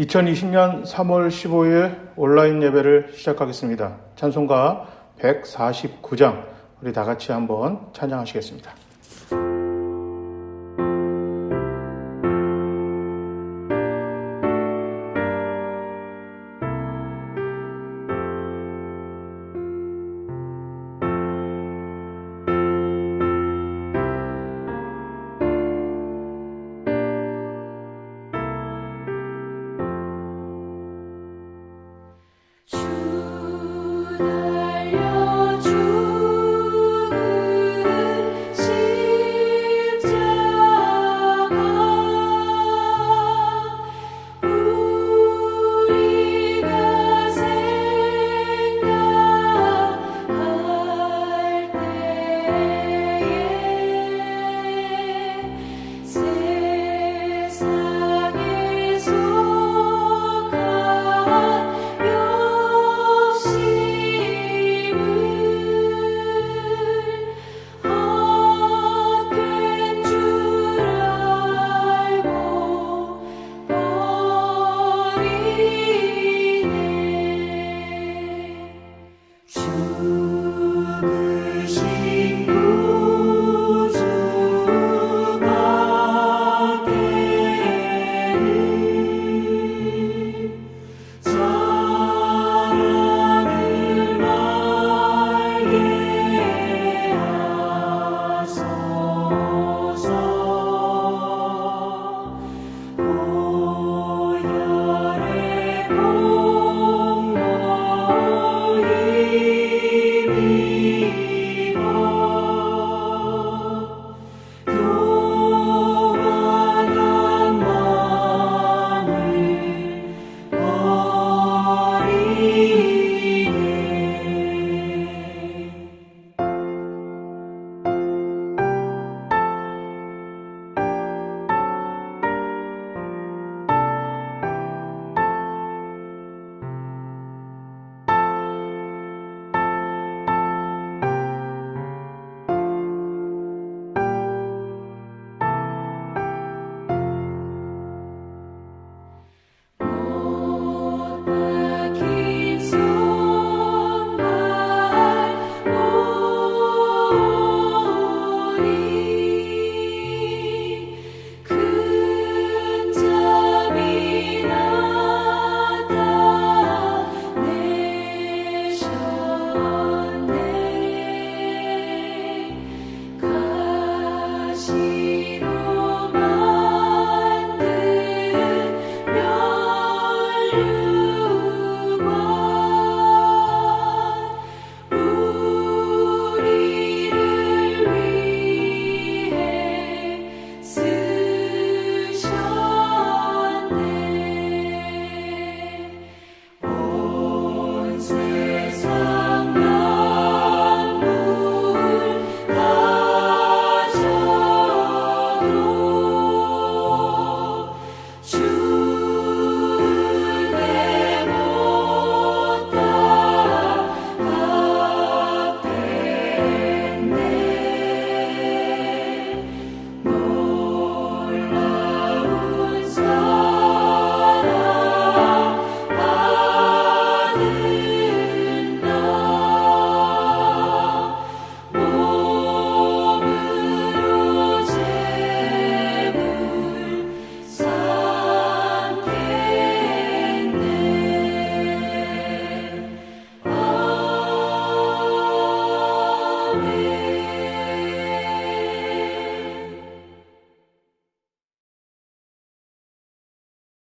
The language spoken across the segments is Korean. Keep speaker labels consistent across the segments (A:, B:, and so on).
A: 2020년 3월 15일 온라인 예배를 시작하겠습니다. 찬송가 149장 우리 다 같이 한번 찬양하시겠습니다.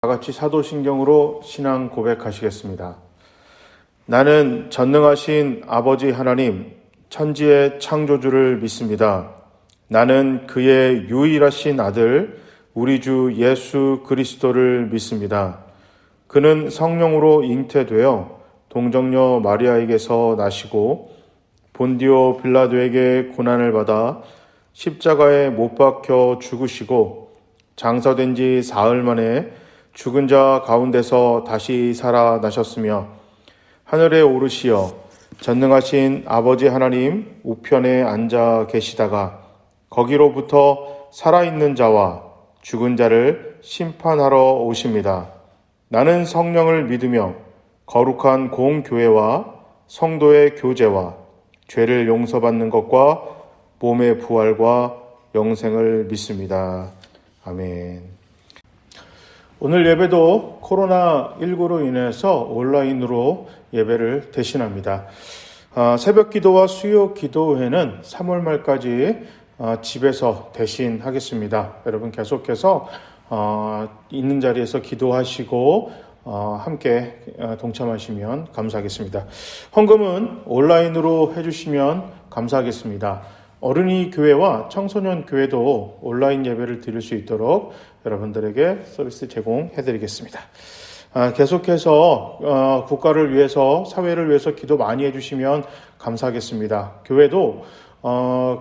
A: 다 같이 사도신경으로 신앙 고백하시겠습니다. 나는 전능하신 아버지 하나님, 천지의 창조주를 믿습니다. 나는 그의 유일하신 아들, 우리 주 예수 그리스도를 믿습니다. 그는 성령으로 잉태되어 동정녀 마리아에게서 나시고 본디오 빌라도에게 고난을 받아 십자가에 못 박혀 죽으시고 장사된 지 사흘 만에 죽은 자 가운데서 다시 살아나셨으며 하늘에 오르시어 전능하신 아버지 하나님 우편에 앉아 계시다가 거기로부터 살아있는 자와 죽은 자를 심판하러 오십니다. 나는 성령을 믿으며 거룩한 공교회와 성도의 교제와 죄를 용서받는 것과 몸의 부활과 영생을 믿습니다. 아멘. 오늘 예배도 코로나19로 인해서 온라인으로 예배를 대신합니다. 새벽 기도와 수요 기도회는 3월 말까지 집에서 대신하겠습니다. 여러분 계속해서 있는 자리에서 기도하시고 함께 동참하시면 감사하겠습니다. 헌금은 온라인으로 해주시면 감사하겠습니다. 어른이 교회와 청소년 교회도 온라인 예배를 드릴 수 있도록 여러분들에게 서비스 제공해드리겠습니다. 계속해서 국가를 위해서, 사회를 위해서 기도 많이 해주시면 감사하겠습니다. 교회도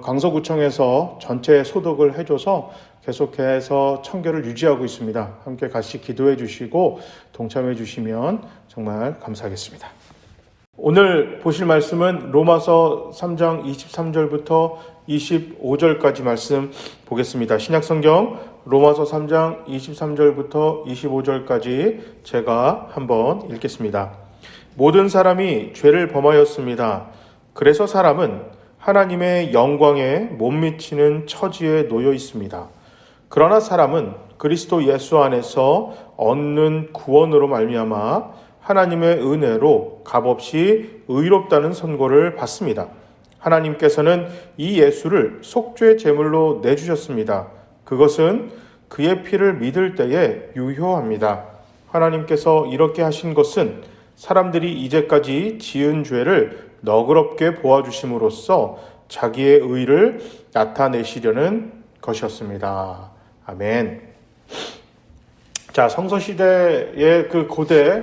A: 강서구청에서 전체 소독을 해줘서 계속해서 청결을 유지하고 있습니다. 함께 같이 기도해 주시고 동참해 주시면 정말 감사하겠습니다. 오늘 보실 말씀은 로마서 3장 23절부터 25절까지 말씀 보겠습니다. 신약성경 로마서 3장 23절부터 25절까지 제가 한번 읽겠습니다. 모든 사람이 죄를 범하였습니다. 그래서 사람은 하나님의 영광에 못 미치는 처지에 놓여 있습니다. 그러나 사람은 그리스도 예수 안에서 얻는 구원으로 말미암아 하나님의 은혜로 값없이 의롭다는 선고를 받습니다. 하나님께서는 이 예수를 속죄 제물로 내주셨습니다. 그것은 그의 피를 믿을 때에 유효합니다. 하나님께서 이렇게 하신 것은 사람들이 이제까지 지은 죄를 너그럽게 보아주심으로써 자기의 의를 나타내시려는 것이었습니다. 아멘. 자, 성서시대의 그 고대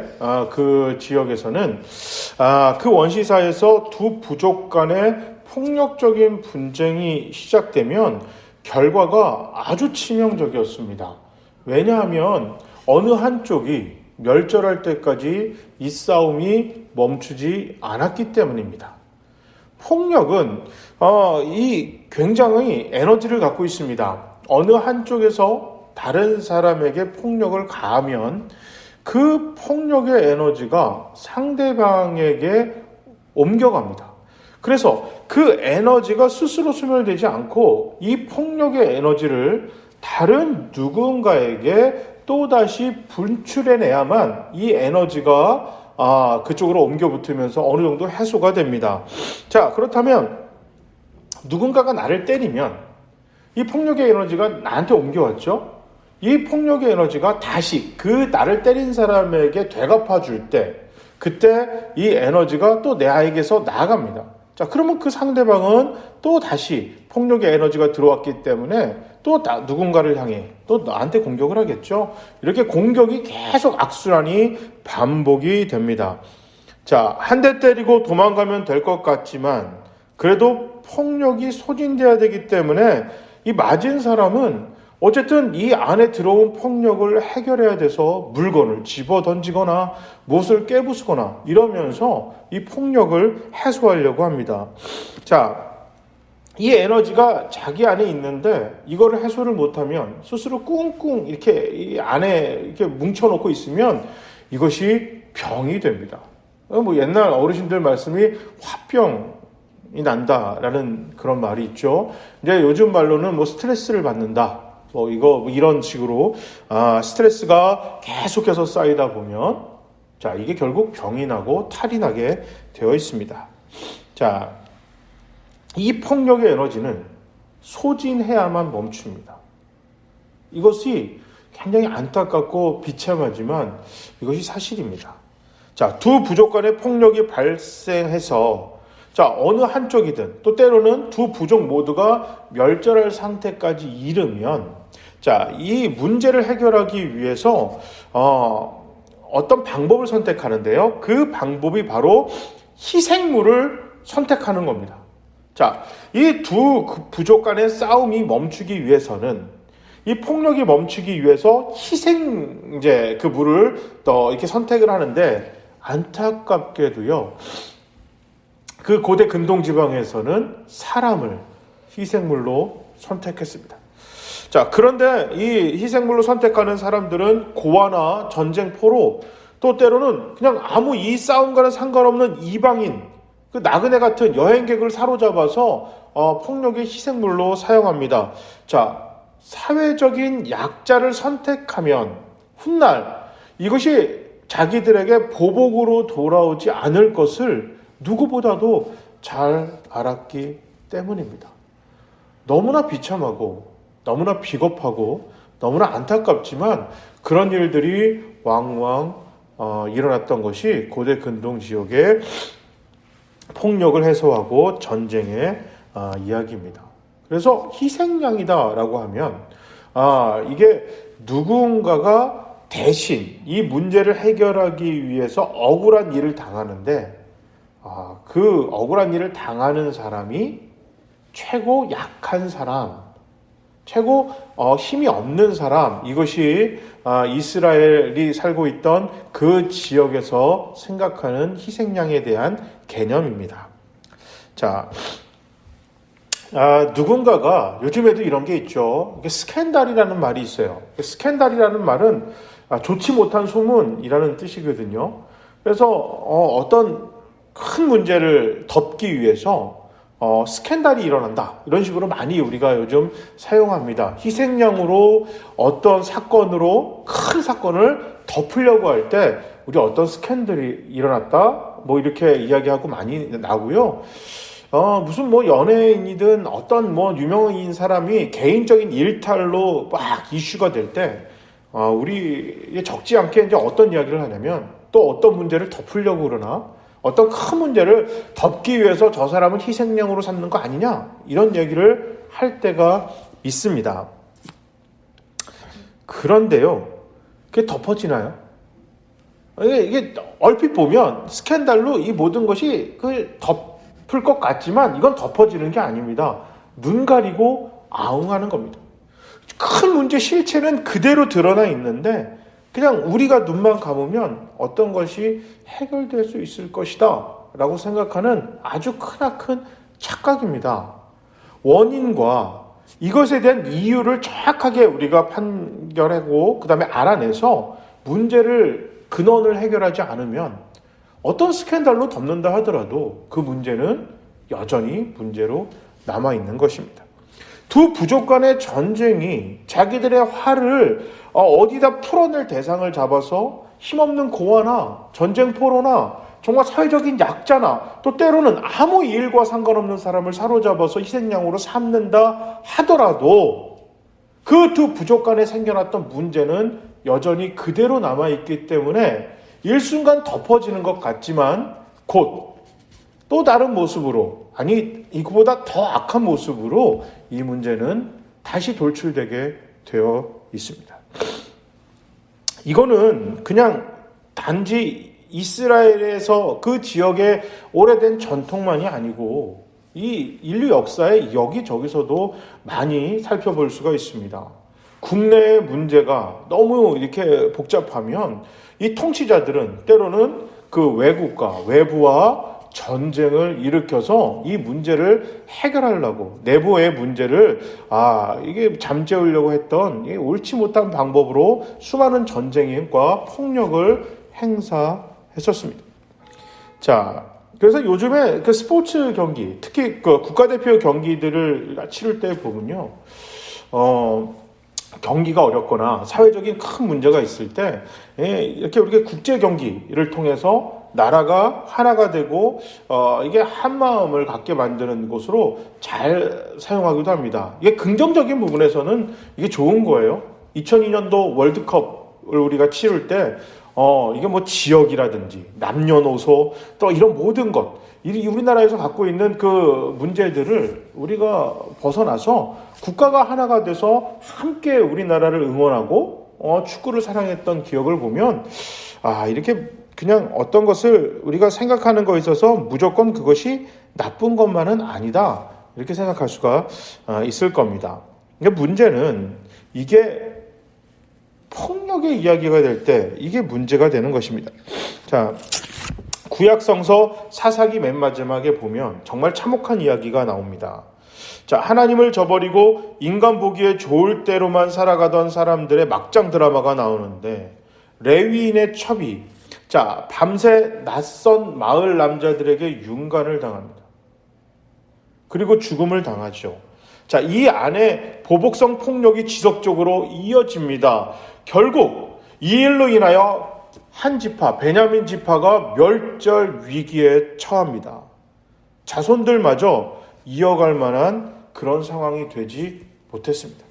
A: 그 지역에서는 그 원시사에서 두 부족 간의 폭력적인 분쟁이 시작되면 결과가 아주 치명적이었습니다. 왜냐하면 어느 한쪽이 멸절할 때까지 이 싸움이 멈추지 않았기 때문입니다. 폭력은 굉장히 에너지를 갖고 있습니다. 어느 한쪽에서 다른 사람에게 폭력을 가하면 그 폭력의 에너지가 상대방에게 옮겨갑니다. 그래서 그 에너지가 스스로 소멸되지 않고 이 폭력의 에너지를 다른 누군가에게 또다시 분출해내야만 이 에너지가 그쪽으로 옮겨 붙으면서 어느 정도 해소가 됩니다. 자, 그렇다면 누군가가 나를 때리면 이 폭력의 에너지가 나한테 옮겨왔죠? 이 폭력의 에너지가 다시 그 나를 때린 사람에게 되갚아 줄 때, 그때 이 에너지가 또 내 아이에게서 나아갑니다. 자, 그러면 그 상대방은 또 다시 폭력의 에너지가 들어왔기 때문에 또 누군가를 향해 또 나한테 공격을 하겠죠? 이렇게 공격이 계속 악순환이 반복이 됩니다. 자, 한 대 때리고 도망가면 될 것 같지만 그래도 폭력이 소진돼야 되기 때문에 이 맞은 사람은 어쨌든 이 안에 들어온 폭력을 해결해야 돼서 물건을 집어 던지거나 못을 깨부수거나 이러면서 이 폭력을 해소하려고 합니다. 자, 이 에너지가 자기 안에 있는데 이거를 해소를 못하면 스스로 꿍꿍 이렇게 이 안에 이렇게 뭉쳐놓고 있으면 이것이 병이 됩니다. 옛날 어르신들 말씀이 화병이 난다라는 그런 말이 있죠. 이제 요즘 말로는 스트레스를 받는다. 이런 식으로 스트레스가 계속해서 쌓이다 보면 자, 이게 결국 병이 나고 탈이 나게 되어 있습니다. 자, 이 폭력의 에너지는 소진해야만 멈춥니다. 이것이 굉장히 안타깝고 비참하지만 이것이 사실입니다. 자, 두 부족 간의 폭력이 발생해서 자, 어느 한쪽이든 또 때로는 두 부족 모두가 멸절할 상태까지 이르면 자, 이 문제를 해결하기 위해서 어떤 방법을 선택하는데요. 그 방법이 바로 희생물을 선택하는 겁니다. 자, 이 두 부족 간의 싸움이 멈추기 위해서는 이 폭력이 멈추기 위해서 희생제 그 물을 이렇게 선택을 하는데 안타깝게도요. 그 고대 근동 지방에서는 사람을 희생물로 선택했습니다. 자, 그런데 이 희생물로 선택하는 사람들은 고아나 전쟁포로 또 때로는 그냥 아무 이 싸움과는 상관없는 이방인, 그 나그네 같은 여행객을 사로잡아서 폭력의 희생물로 사용합니다. 자, 사회적인 약자를 선택하면 훗날 이것이 자기들에게 보복으로 돌아오지 않을 것을 누구보다도 잘 알았기 때문입니다. 너무나 비참하고 너무나 비겁하고 너무나 안타깝지만 그런 일들이 왕왕 일어났던 것이 고대 근동 지역의 폭력을 해소하고 전쟁의 이야기입니다. 그래서 희생양이다라고 하면 이게 누군가가 대신 이 문제를 해결하기 위해서 억울한 일을 당하는데 그 억울한 일을 당하는 사람이 최고 약한 사람, 최고 힘이 없는 사람, 이것이 이스라엘이 살고 있던 그 지역에서 생각하는 희생양에 대한 개념입니다. 자, 누군가가 요즘에도 이런 게 있죠. 스캔들이라는 말이 있어요. 스캔들이라는 말은 좋지 못한 소문이라는 뜻이거든요. 그래서 어떤 큰 문제를 덮기 위해서 스캔들이 일어난다. 이런 식으로 많이 우리가 요즘 사용합니다. 희생양으로 어떤 사건으로 큰 사건을 덮으려고 할 때 우리 어떤 스캔들이 일어났다. 뭐 이렇게 이야기하고 많이 나고요. 무슨 뭐 연예인이든 어떤 뭐 유명인 사람이 개인적인 일탈로 막 이슈가 될 때 우리 적지 않게 이제 어떤 이야기를 하냐면 또 어떤 문제를 덮으려고 그러나 어떤 큰 문제를 덮기 위해서 저 사람은 희생양으로 삼는 거 아니냐 이런 얘기를 할 때가 있습니다. 그런데요, 그게 덮어지나요? 이게 얼핏 보면 스캔들로 이 모든 것이 덮을 것 같지만 이건 덮어지는 게 아닙니다. 눈 가리고 아웅하는 겁니다. 큰 문제 실체는 그대로 드러나 있는데 그냥 우리가 눈만 감으면 어떤 것이 해결될 수 있을 것이다 라고 생각하는 아주 크나큰 착각입니다. 원인과 이것에 대한 이유를 정확하게 우리가 판결하고 그 다음에 알아내서 문제를 근원을 해결하지 않으면 어떤 스캔들로 덮는다 하더라도 그 문제는 여전히 문제로 남아있는 것입니다. 두 부족 간의 전쟁이 자기들의 화를 어디다 풀어낼 대상을 잡아서 힘없는 고아나 전쟁포로나 정말 사회적인 약자나 또 때로는 아무 일과 상관없는 사람을 사로잡아서 희생양으로 삼는다 하더라도 그 두 부족 간에 생겨났던 문제는 여전히 그대로 남아있기 때문에 일순간 덮어지는 것 같지만 곧 또 다른 모습으로, 아니 이거보다 더 악한 모습으로 이 문제는 다시 돌출되게 되어 있습니다. 이거는 그냥 단지 이스라엘에서 그 지역의 오래된 전통만이 아니고 이 인류 역사에 여기저기서도 많이 살펴볼 수가 있습니다. 국내의 문제가 너무 이렇게 복잡하면 이 통치자들은 때로는 그 외부와 전쟁을 일으켜서 이 문제를 해결하려고 내부의 문제를 이게 잠재우려고 했던 이 옳지 못한 방법으로 수많은 전쟁과 폭력을 행사했었습니다. 자, 그래서 요즘에 그 스포츠 경기, 특히 그 국가대표 경기들을 치를 때 보면요, 경기가 어렵거나 사회적인 큰 문제가 있을 때 이렇게 우리가 국제 경기를 통해서 나라가 하나가 되고 이게 한 마음을 갖게 만드는 것으로 잘 사용하기도 합니다. 이게 긍정적인 부분에서는 이게 좋은 거예요. 2002년도 월드컵을 우리가 치를 때 이게 뭐 지역이라든지 남녀노소 또 이런 모든 것, 우리나라에서 갖고 있는 그 문제들을 우리가 벗어나서 국가가 하나가 돼서 함께 우리나라를 응원하고 축구를 사랑했던 기억을 보면 이렇게 그냥 어떤 것을 우리가 생각하는 것에 있어서 무조건 그것이 나쁜 것만은 아니다 이렇게 생각할 수가 있을 겁니다. 그러니까 문제는 이게 폭력의 이야기가 될 때 이게 문제가 되는 것입니다. 자, 구약성서 사사기 맨 마지막에 보면 정말 참혹한 이야기가 나옵니다. 자, 하나님을 저버리고 인간 보기에 좋을 대로만 살아가던 사람들의 막장 드라마가 나오는데, 레위인의 첩이 자, 밤새 낯선 마을 남자들에게 윤관을 당합니다. 그리고 죽음을 당하죠. 자, 이 안에 보복성 폭력이 지속적으로 이어집니다. 결국 이 일로 인하여 한 지파, 베냐민 지파가 멸절 위기에 처합니다. 자손들마저 이어갈 만한 그런 상황이 되지 못했습니다.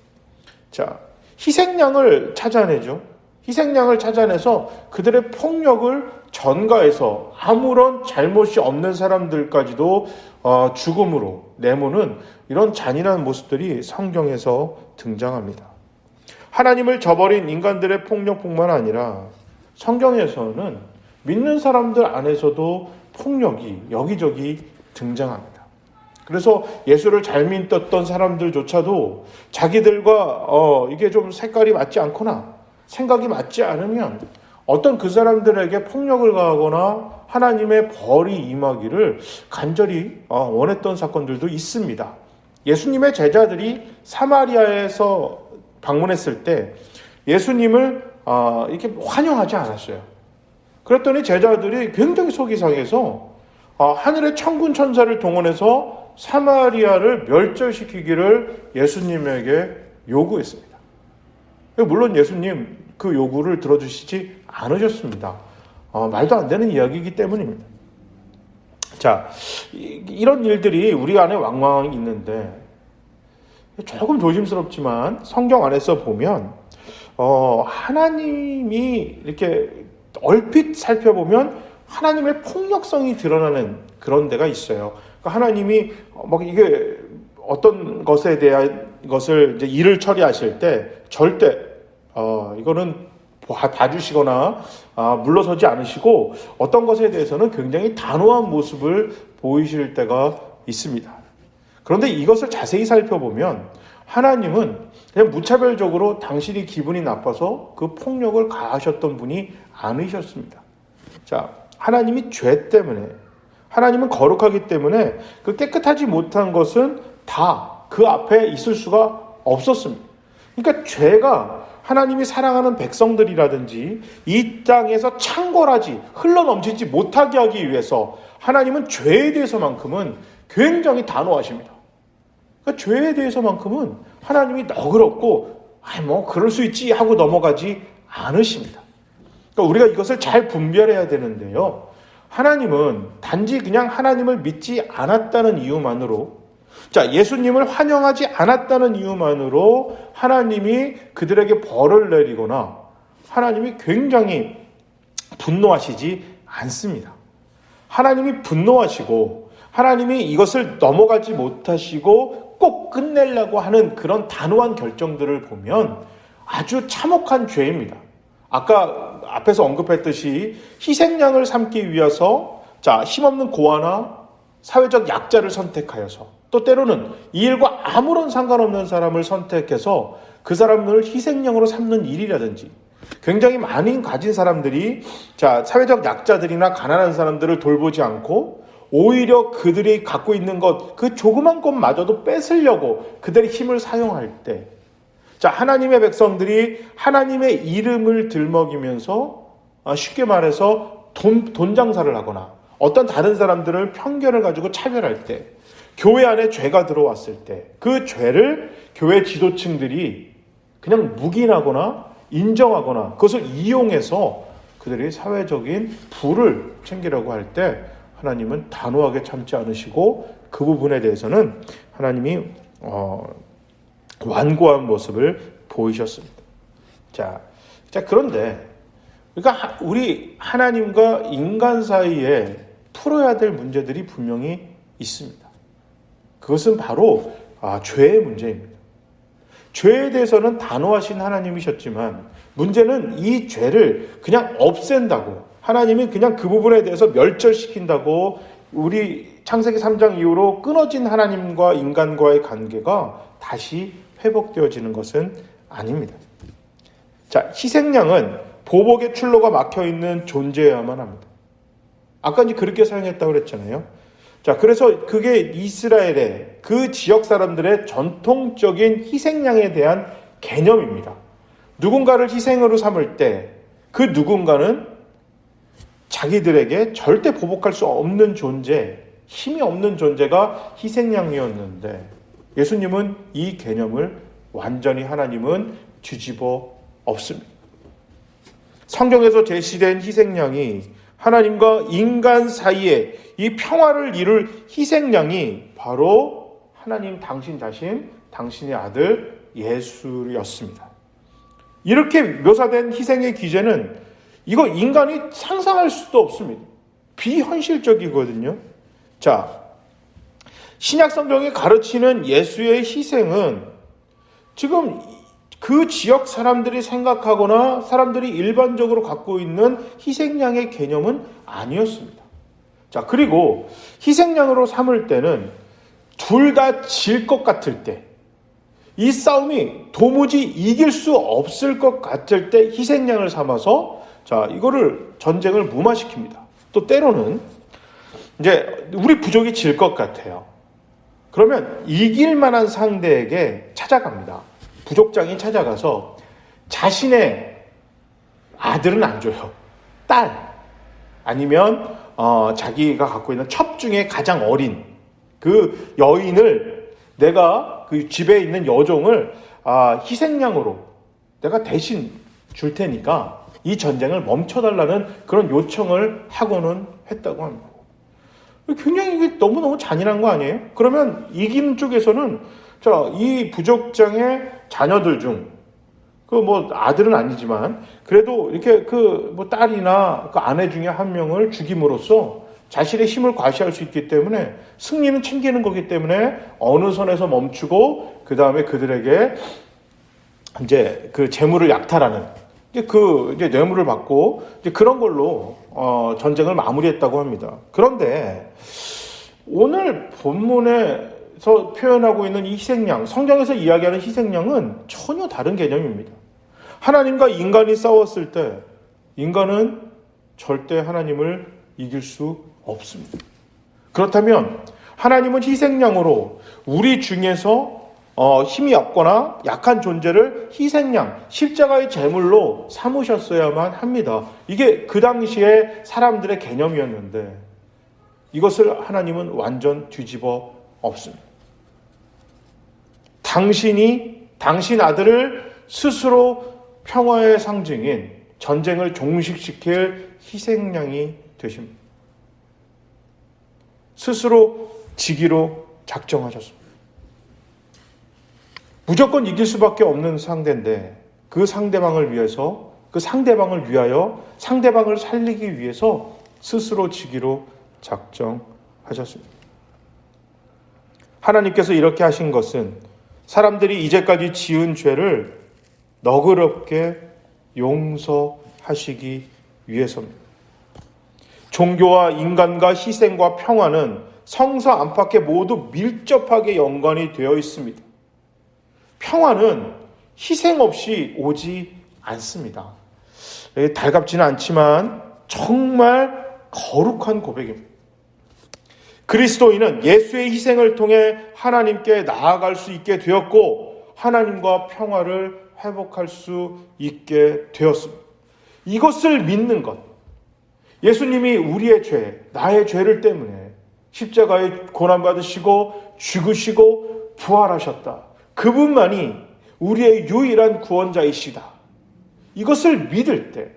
A: 자, 희생양을 찾아내죠. 희생양을 찾아내서 그들의 폭력을 전가해서 아무런 잘못이 없는 사람들까지도 죽음으로 내모는 이런 잔인한 모습들이 성경에서 등장합니다. 하나님을 저버린 인간들의 폭력뿐만 아니라 성경에서는 믿는 사람들 안에서도 폭력이 여기저기 등장합니다. 그래서 예수를 잘 믿었던 사람들조차도 자기들과 이게 좀 색깔이 맞지 않거나 생각이 맞지 않으면 어떤 그 사람들에게 폭력을 가하거나 하나님의 벌이 임하기를 간절히 원했던 사건들도 있습니다. 예수님의 제자들이 사마리아에서 방문했을 때 예수님을 이렇게 환영하지 않았어요. 그랬더니 제자들이 굉장히 속이 상해서 하늘의 천군 천사를 동원해서 사마리아를 멸절시키기를 예수님에게 요구했습니다. 물론 예수님 그 요구를 들어주시지 않으셨습니다. 말도 안 되는 이야기이기 때문입니다. 자, 이런 일들이 우리 안에 왕왕 있는데 조금 조심스럽지만 성경 안에서 보면 하나님이 이렇게 얼핏 살펴보면 하나님의 폭력성이 드러나는 그런 데가 있어요. 그러니까 하나님이 막 이게 어떤 것에 대한 것을 이제 일을 처리하실 때 절대 이거는 봐주시거나 물러서지 않으시고 어떤 것에 대해서는 굉장히 단호한 모습을 보이실 때가 있습니다. 그런데 이것을 자세히 살펴보면 하나님은 그냥 무차별적으로 당신이 기분이 나빠서 그 폭력을 가하셨던 분이 아니셨습니다. 자, 하나님이 죄 때문에, 하나님은 거룩하기 때문에 그 깨끗하지 못한 것은 다 그 앞에 있을 수가 없었습니다. 그러니까 죄가 하나님이 사랑하는 백성들이라든지 이 땅에서 창궐하지 흘러넘치지 못하게 하기 위해서 하나님은 죄에 대해서만큼은 굉장히 단호하십니다. 그러니까 죄에 대해서만큼은 하나님이 너그럽고 그럴 수 있지 하고 넘어가지 않으십니다. 그러니까 우리가 이것을 잘 분별해야 되는데요. 하나님은 단지 그냥 하나님을 믿지 않았다는 이유만으로, 자, 예수님을 환영하지 않았다는 이유만으로 하나님이 그들에게 벌을 내리거나 하나님이 굉장히 분노하시지 않습니다. 하나님이 분노하시고 하나님이 이것을 넘어가지 못하시고 꼭 끝내려고 하는 그런 단호한 결정들을 보면 아주 참혹한 죄입니다. 아까 앞에서 언급했듯이 희생양을 삼기 위해서 힘없는 고아나 사회적 약자를 선택하여서 또 때로는 이 일과 아무런 상관없는 사람을 선택해서 그 사람을 희생양으로 삼는 일이라든지, 굉장히 많이 가진 사람들이 사회적 약자들이나 가난한 사람들을 돌보지 않고 오히려 그들이 갖고 있는 것, 그 조그만 것마저도 뺏으려고 그들의 힘을 사용할 때, 하나님의 백성들이 하나님의 이름을 들먹이면서 쉽게 말해서 돈 장사를 하거나 어떤 다른 사람들을 편견을 가지고 차별할 때, 교회 안에 죄가 들어왔을 때 그 죄를 교회 지도층들이 그냥 묵인하거나 인정하거나 그것을 이용해서 그들이 사회적인 부를 챙기려고 할 때 하나님은 단호하게 참지 않으시고 그 부분에 대해서는 하나님이 완고한 모습을 보이셨습니다. 자, 그런데 그러니까 우리 하나님과 인간 사이에 풀어야 될 문제들이 분명히 있습니다. 그것은 바로 죄의 문제입니다. 죄에 대해서는 단호하신 하나님이셨지만 문제는 이 죄를 그냥 없앤다고, 하나님이 그냥 그 부분에 대해서 멸절시킨다고 우리 창세기 3장 이후로 끊어진 하나님과 인간과의 관계가 다시 회복되어지는 것은 아닙니다. 자, 희생양은 보복의 출로가 막혀있는 존재여야만 합니다. 아까 이제 그렇게 사용했다고 그랬잖아요. 자, 그래서 그게 이스라엘의 그 지역 사람들의 전통적인 희생양에 대한 개념입니다. 누군가를 희생으로 삼을 때 그 누군가는 자기들에게 절대 보복할 수 없는 존재, 힘이 없는 존재가 희생양이었는데 예수님은 이 개념을 완전히 하나님은 뒤집어 엎습니다. 성경에서 제시된 희생양이 하나님과 인간 사이에 이 평화를 이룰 희생양이 바로 하나님 당신 자신, 당신의 아들 예수였습니다. 이렇게 묘사된 희생의 기제는 이거 인간이 상상할 수도 없습니다. 비현실적이거든요. 자, 신약 성경이 가르치는 예수의 희생은 지금 그 지역 사람들이 생각하거나 사람들이 일반적으로 갖고 있는 희생양의 개념은 아니었습니다. 자, 그리고 희생양으로 삼을 때는 둘 다 질 것 같을 때, 이 싸움이 도무지 이길 수 없을 것 같을 때 희생양을 삼아서 자, 이거를 전쟁을 무마시킵니다. 또 때로는 이제 우리 부족이 질 것 같아요. 그러면 이길 만한 상대에게 찾아갑니다. 부족장이 찾아가서 자신의 아들은 안 줘요. 딸 아니면 자기가 갖고 있는 첩 중에 가장 어린 그 여인을 내가 그 집에 있는 여종을 희생양으로 내가 대신 줄 테니까 이 전쟁을 멈춰달라는 그런 요청을 하고는 했다고 합니다. 굉장히 이게 너무너무 잔인한 거 아니에요? 그러면 이기는 쪽에서는 자, 이 부족장의 자녀들 중 그 뭐 아들은 아니지만 그래도 이렇게 그 뭐 딸이나 그 아내 중에 한 명을 죽임으로써 자신의 힘을 과시할 수 있기 때문에 승리는 챙기는 거기 때문에 어느 선에서 멈추고 그 다음에 그들에게 이제 그 재물을 약탈하는 이제 뇌물을 받고 이제 그런 걸로 전쟁을 마무리했다고 합니다. 그런데 오늘 본문에서 표현하고 있는 이 희생양, 성경에서 이야기하는 희생양은 전혀 다른 개념입니다. 하나님과 인간이 싸웠을 때 인간은 절대 하나님을 이길 수 없습니다. 그렇다면 하나님은 희생양으로 우리 중에서 힘이 없거나 약한 존재를 희생양, 십자가의 제물로 삼으셨어야만 합니다. 이게 그 당시에 사람들의 개념이었는데 이것을 하나님은 완전 뒤집어 엎습니다. 당신 아들을 스스로 평화의 상징인 전쟁을 종식시킬 희생양이 되십니다. 스스로 지기로 작정하셨습니다. 무조건 이길 수밖에 없는 상대인데 그 상대방을 위해서, 그 상대방을 위하여 상대방을 살리기 위해서 스스로 지기로 작정하셨습니다. 하나님께서 이렇게 하신 것은 사람들이 이제까지 지은 죄를 너그럽게 용서하시기 위해서입니다. 종교와 인간과 희생과 평화는 성서 안팎에 모두 밀접하게 연관이 되어 있습니다. 평화는 희생 없이 오지 않습니다. 달갑지는 않지만 정말 거룩한 고백입니다. 그리스도인은 예수의 희생을 통해 하나님께 나아갈 수 있게 되었고 하나님과 평화를 회복할 수 있게 되었습니다. 이것을 믿는 것, 예수님이 우리의 죄, 나의 죄를 때문에 십자가에 고난받으시고 죽으시고 부활하셨다. 그분만이 우리의 유일한 구원자이시다. 이것을 믿을 때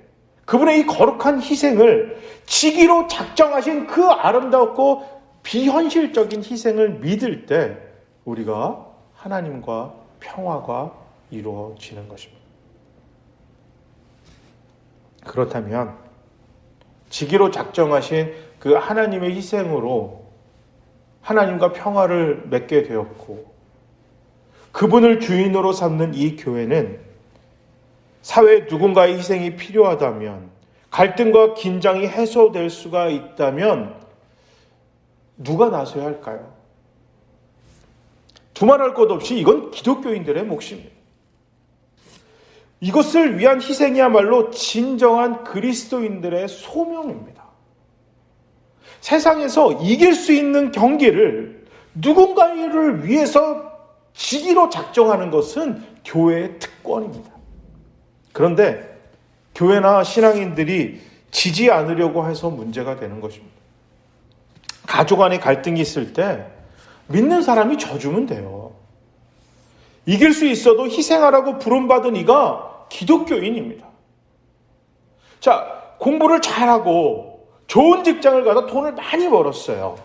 A: 그분의 이 거룩한 희생을 지기로 작정하신 그 아름답고 비현실적인 희생을 믿을 때 우리가 하나님과 평화가 이루어지는 것입니다. 그렇다면 지기로 작정하신 그 하나님의 희생으로 하나님과 평화를 맺게 되었고 그분을 주인으로 삼는 이 교회는 사회에 누군가의 희생이 필요하다면 갈등과 긴장이 해소될 수가 있다면 누가 나서야 할까요? 두말할 것 없이 이건 기독교인들의 몫입니다. 이것을 위한 희생이야말로 진정한 그리스도인들의 소명입니다. 세상에서 이길 수 있는 경기를 누군가를 위해서 지기로 작정하는 것은 교회의 특권입니다. 그런데 교회나 신앙인들이 지지 않으려고 해서 문제가 되는 것입니다. 가족 안에 갈등이 있을 때 믿는 사람이 져주면 돼요. 이길 수 있어도 희생하라고 부름받은 이가 기독교인입니다. 자, 공부를 잘하고 좋은 직장을 가서 돈을 많이 벌었어요.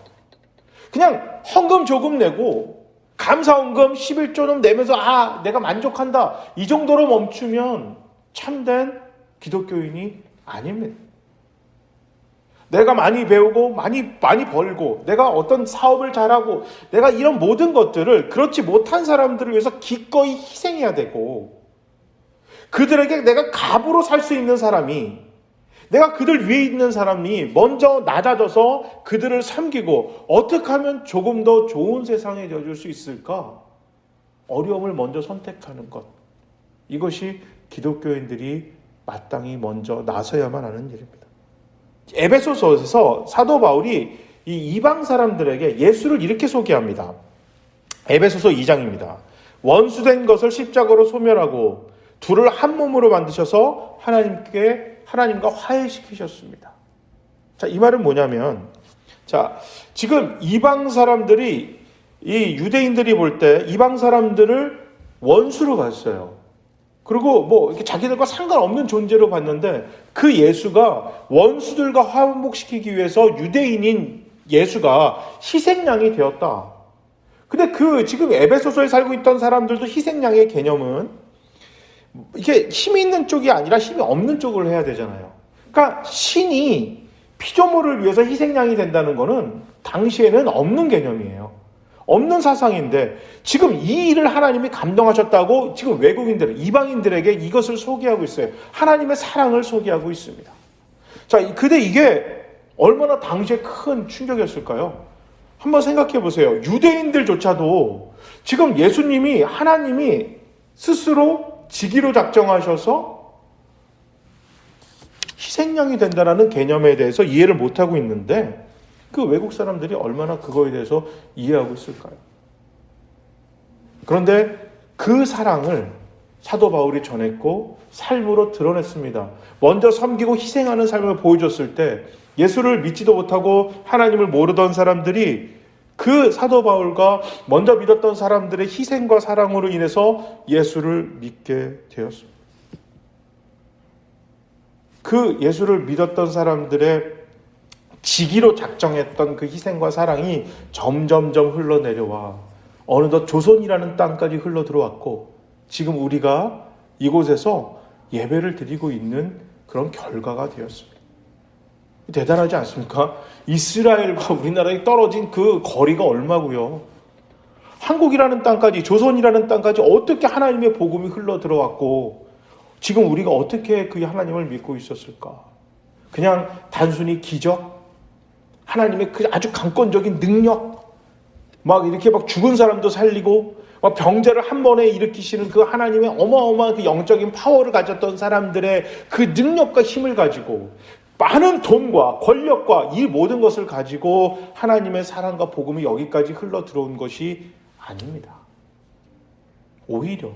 A: 그냥 헌금 조금 내고 감사헌금 11조는 내면서 내가 만족한다. 이 정도로 멈추면 참된 기독교인이 아닙니다. 내가 많이 배우고 많이 벌고 내가 어떤 사업을 잘하고 내가 이런 모든 것들을 그렇지 못한 사람들을 위해서 기꺼이 희생해야 되고 그들에게 내가 갑으로 살 수 있는 사람이 내가 그들 위에 있는 사람이 먼저 낮아져서 그들을 섬기고 어떻게 하면 조금 더 좋은 세상에 되어줄 수 있을까? 어려움을 먼저 선택하는 것. 이것이 기독교인들이 마땅히 먼저 나서야만 하는 일입니다. 에베소서에서 사도 바울이 이 이방 사람들에게 예수를 이렇게 소개합니다. 에베소서 2장입니다. 원수된 것을 십자가로 소멸하고 둘을 한 몸으로 만드셔서 하나님과 화해시키셨습니다. 자, 이 말은 뭐냐면, 자, 지금 이방 사람들이 이 유대인들이 볼 때 이방 사람들을 원수로 봤어요. 그리고 이렇게 자기들과 상관없는 존재로 봤는데 그 예수가 원수들과 화목시키기 위해서 유대인인 예수가 희생양이 되었다. 근데 지금 에베소서에 살고 있던 사람들도 희생양의 개념은 이게 힘이 있는 쪽이 아니라 힘이 없는 쪽을 해야 되잖아요. 그러니까 신이 피조물을 위해서 희생양이 된다는 거는 당시에는 없는 개념이에요. 없는 사상인데 지금 이 일을 하나님이 감동하셨다고 지금 외국인들, 이방인들에게 이것을 소개하고 있어요. 하나님의 사랑을 소개하고 있습니다. 자, 근데 이게 얼마나 당시에 큰 충격이었을까요? 한번 생각해 보세요. 유대인들조차도 지금 예수님이 하나님이 스스로 직위로 작정하셔서 희생양이 된다는 개념에 대해서 이해를 못하고 있는데 그 외국 사람들이 얼마나 그거에 대해서 이해하고 있을까요? 그런데 그 사랑을 사도 바울이 전했고 삶으로 드러냈습니다. 먼저 섬기고 희생하는 삶을 보여줬을 때 예수를 믿지도 못하고 하나님을 모르던 사람들이 그 사도 바울과 먼저 믿었던 사람들의 희생과 사랑으로 인해서 예수를 믿게 되었습니다. 그 예수를 믿었던 사람들의 직위로 작정했던 그 희생과 사랑이 점점점 흘러내려와 어느덧 조선이라는 땅까지 흘러 들어왔고 지금 우리가 이곳에서 예배를 드리고 있는 그런 결과가 되었습니다. 대단하지 않습니까? 이스라엘과 우리나라에 떨어진 그 거리가 얼마고요? 한국이라는 땅까지, 조선이라는 땅까지 어떻게 하나님의 복음이 흘러 들어왔고 지금 우리가 어떻게 그 하나님을 믿고 있었을까? 그냥 단순히 기적? 하나님의 그 아주 강권적인 능력? 막 이렇게 막 죽은 사람도 살리고 막 병자를 한 번에 일으키시는 그 하나님의 어마어마한 그 영적인 파워를 가졌던 사람들의 그 능력과 힘을 가지고 많은 돈과 권력과 이 모든 것을 가지고 하나님의 사랑과 복음이 여기까지 흘러 들어온 것이 아닙니다. 오히려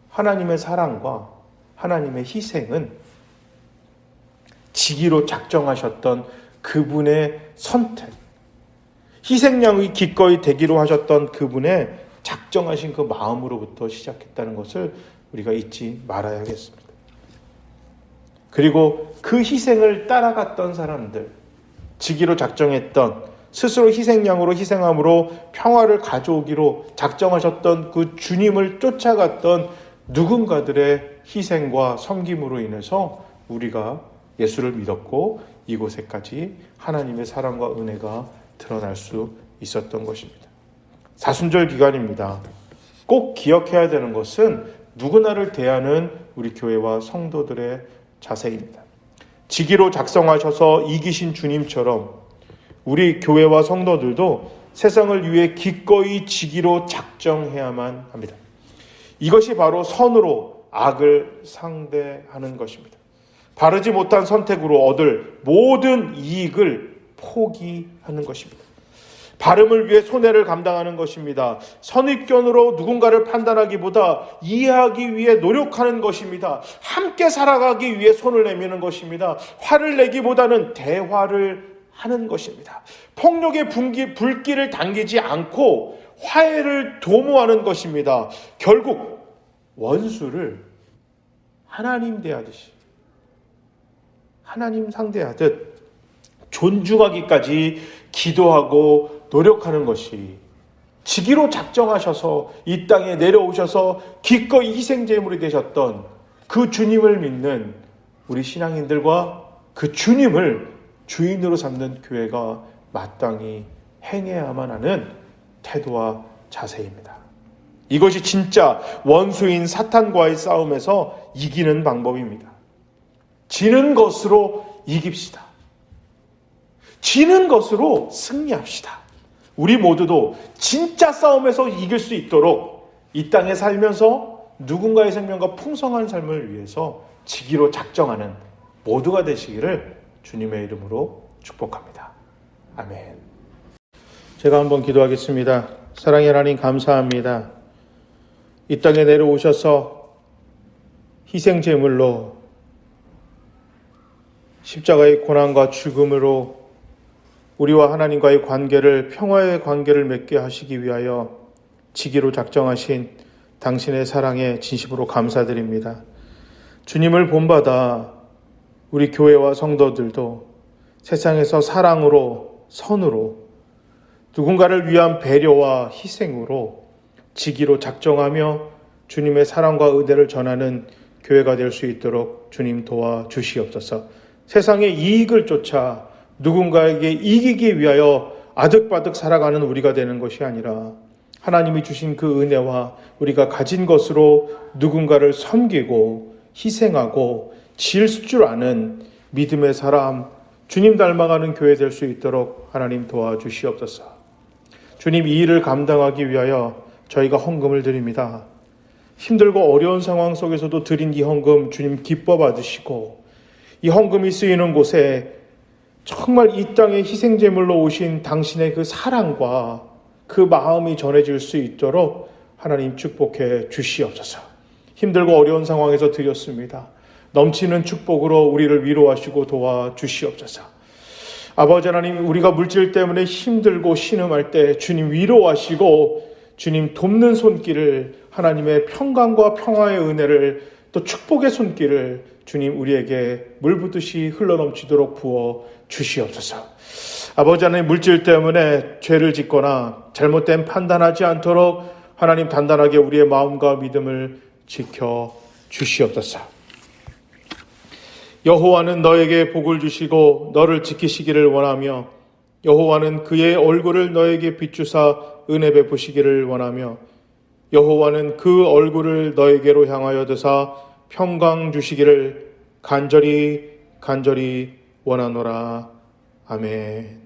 A: 하나님의 사랑과 하나님의 희생은 직위로 작정하셨던 그분의 선택, 희생양이 기꺼이 되기로 하셨던 그분의 작정하신 그 마음으로부터 시작했다는 것을 우리가 잊지 말아야겠습니다. 그리고 그 희생을 따라갔던 사람들, 직위로 작정했던 스스로 희생양으로 희생함으로 평화를 가져오기로 작정하셨던 그 주님을 쫓아갔던 누군가들의 희생과 섬김으로 인해서 우리가 예수를 믿었고 이곳에까지 하나님의 사랑과 은혜가 드러날 수 있었던 것입니다. 사순절 기간입니다. 꼭 기억해야 되는 것은 누구나를 대하는 우리 교회와 성도들의 자세입니다. 직위로 작성하셔서 이기신 주님처럼 우리 교회와 성도들도 세상을 위해 기꺼이 직위로 작정해야만 합니다. 이것이 바로 선으로 악을 상대하는 것입니다. 바르지 못한 선택으로 얻을 모든 이익을 포기하는 것입니다. 발음을 위해 손해를 감당하는 것입니다. 선입견으로 누군가를 판단하기보다 이해하기 위해 노력하는 것입니다. 함께 살아가기 위해 손을 내미는 것입니다. 화를 내기보다는 대화를 하는 것입니다. 폭력의 불길을 당기지 않고 화해를 도모하는 것입니다. 결국 원수를 하나님 대하듯이, 하나님 상대하듯 존중하기까지 기도하고 노력하는 것이, 지기로 작정하셔서 이 땅에 내려오셔서 기꺼이 희생제물이 되셨던 그 주님을 믿는 우리 신앙인들과 그 주님을 주인으로 삼는 교회가 마땅히 행해야만 하는 태도와 자세입니다. 이것이 진짜 원수인 사탄과의 싸움에서 이기는 방법입니다. 지는 것으로 이깁시다. 지는 것으로 승리합시다. 우리 모두도 진짜 싸움에서 이길 수 있도록 이 땅에 살면서 누군가의 생명과 풍성한 삶을 위해서 지기로 작정하는 모두가 되시기를 주님의 이름으로 축복합니다. 아멘. 제가 한번 기도하겠습니다. 사랑의 하나님, 감사합니다. 이 땅에 내려오셔서 희생제물로 십자가의 고난과 죽음으로 우리와 하나님과의 관계를, 평화의 관계를 맺게 하시기 위하여 지기로 작정하신 당신의 사랑에 진심으로 감사드립니다. 주님을 본받아 우리 교회와 성도들도 세상에서 사랑으로, 선으로, 누군가를 위한 배려와 희생으로 지기로 작정하며 주님의 사랑과 은혜를 전하는 교회가 될 수 있도록 주님 도와주시옵소서. 세상의 이익을 쫓아 누군가에게 이기기 위하여 아득바득 살아가는 우리가 되는 것이 아니라 하나님이 주신 그 은혜와 우리가 가진 것으로 누군가를 섬기고 희생하고 지을 줄 아는 믿음의 사람, 주님 닮아가는 교회 될 수 있도록 하나님 도와주시옵소서. 주님, 이 일을 감당하기 위하여 저희가 헌금을 드립니다. 힘들고 어려운 상황 속에서도 드린 이 헌금 주님 기뻐 받으시고, 이 헌금이 쓰이는 곳에 정말 이 땅에 희생제물로 오신 당신의 그 사랑과 그 마음이 전해질 수 있도록 하나님 축복해 주시옵소서. 힘들고 어려운 상황에서 드렸습니다. 넘치는 축복으로 우리를 위로하시고 도와주시옵소서. 아버지 하나님, 우리가 물질 때문에 힘들고 신음할 때 주님 위로하시고 주님 돕는 손길을, 하나님의 평강과 평화의 은혜를, 또 축복의 손길을 주님 우리에게 물붓듯이 흘러넘치도록 부어 주시옵소서. 아버지 하나님, 물질 때문에 죄를 짓거나 잘못된 판단하지 않도록 하나님 단단하게 우리의 마음과 믿음을 지켜 주시옵소서. 여호와는 너에게 복을 주시고 너를 지키시기를 원하며, 여호와는 그의 얼굴을 너에게 비추사 은혜 베푸시기를 원하며, 여호와는 그 얼굴을 너에게로 향하여 드사 평강 주시기를 간절히 원하노라. 아멘.